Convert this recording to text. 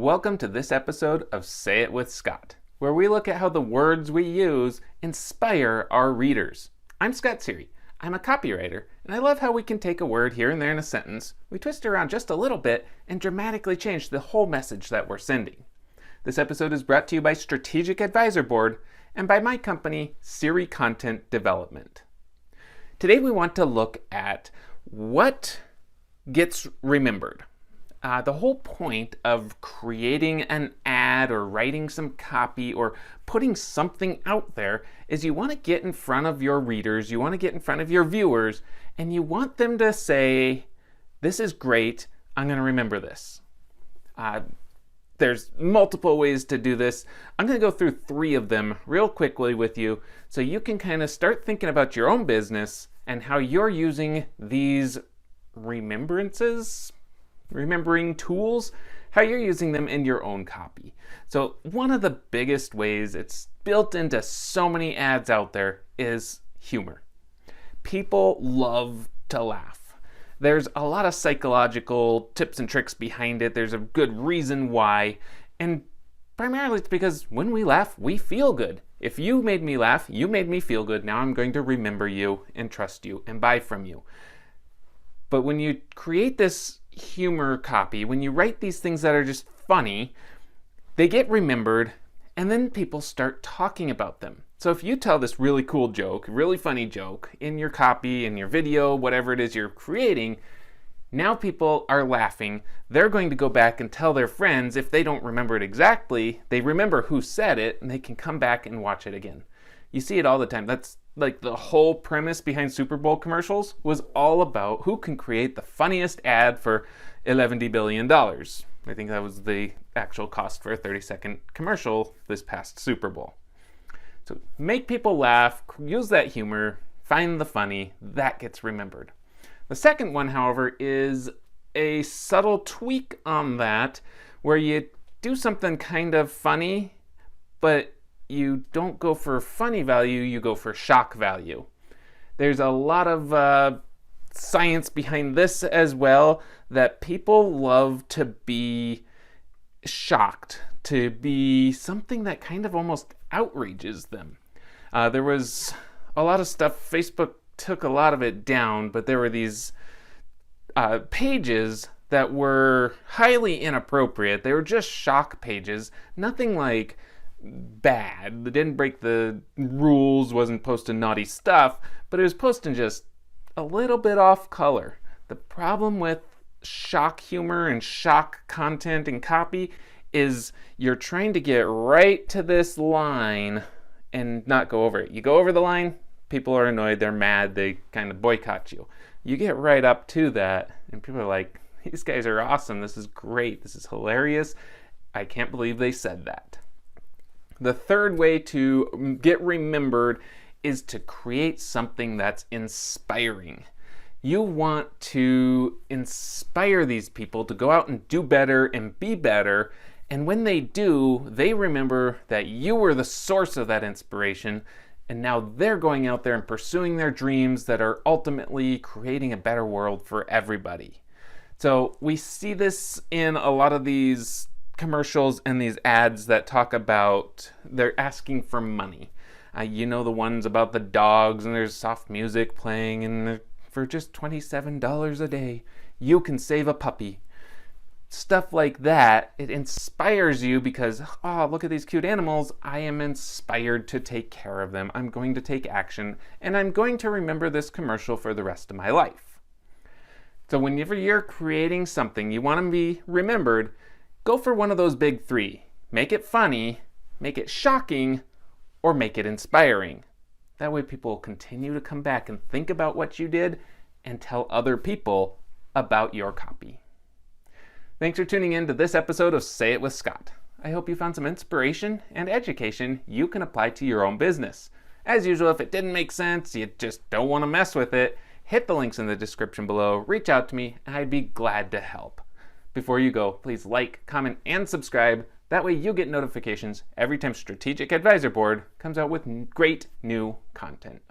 Welcome to this episode of Say It with Scott, where we look at how the words we use inspire our readers. I'm Scott Sery. I'm a copywriter, and I love how we can take a word here and there in a sentence, we twist it around just a little bit, and dramatically change the whole message that we're sending. This episode is brought to you by Strategic Advisor Board and by my company, Sery Content Development. Today we want to look at what gets remembered. The whole point of creating an ad or writing some copy or putting something out there is you want to get in front of your readers, you want to get in front of your viewers, and you want them to say, this is great, I'm going to remember this. There's multiple ways to do this. I'm going to go through 3 of them real quickly with you so you can kind of start thinking about your own business and how you're using these remembering tools, how you're using them in your own copy. So one of the biggest ways it's built into so many ads out there is humor. People love to laugh. There's a lot of psychological tips and tricks behind it. There's a good reason why. And primarily it's because when we laugh, we feel good. If you made me laugh, you made me feel good. Now I'm going to remember you and trust you and buy from you. But when you create this humor copy, when you write these things that are just funny, they get remembered and then people start talking about them. So if you tell this really cool joke, really funny joke in your copy, in your video, whatever it is you're creating, now people are laughing. They're going to go back and tell their friends. If they don't remember it exactly, they remember who said it and they can come back and watch it again. You see it all the time. That's like the whole premise behind Super Bowl commercials was all about who can create the funniest ad for $11 billion. I think that was the actual cost for a 30-second commercial this past Super Bowl. So make people laugh, use that humor, find the funny, that gets remembered. The second one, however, is a subtle tweak on that where you do something kind of funny, but you don't go for funny value, you go for shock value. There's a lot of science behind this as well, that people love to be shocked, to be something that kind of almost outrages them. There was a lot of stuff, Facebook took a lot of it down, but there were these pages that were highly inappropriate. They were just shock pages, nothing like bad. They didn't break the rules, wasn't posting naughty stuff, but it was posting just a little bit off color. The problem with shock humor and shock content and copy is you're trying to get right to this line and not go over it. You go over the line, people are annoyed, they're mad, they kind of boycott you. You get right up to that and people are like, these guys are awesome, this is great, this is hilarious, I can't believe they said that. The third way to get remembered is to create something that's inspiring. You want to inspire these people to go out and do better and be better. And when they do, they remember that you were the source of that inspiration. And now they're going out there and pursuing their dreams that are ultimately creating a better world for everybody. So we see this in a lot of these commercials and these ads that talk about they're asking for money. You know the ones about the dogs and there's soft music playing and for just $27 a day you can save a puppy. Stuff like that, it inspires you because, oh, look at these cute animals. I am inspired to take care of them. I'm going to take action and I'm going to remember this commercial for the rest of my life. So whenever you're creating something you want to be remembered, go for one of those big 3. Make it funny, make it shocking, or make it inspiring. That way people will continue to come back and think about what you did and tell other people about your copy. Thanks for tuning in to this episode of Say It with Scott. I hope you found some inspiration and education you can apply to your own business. As usual, if it didn't make sense, you just don't want to mess with it, hit the links in the description below, reach out to me, and I'd be glad to help. Before you go, please like, comment, and subscribe. That way you get notifications every time Strategic Advisor Board comes out with great new content.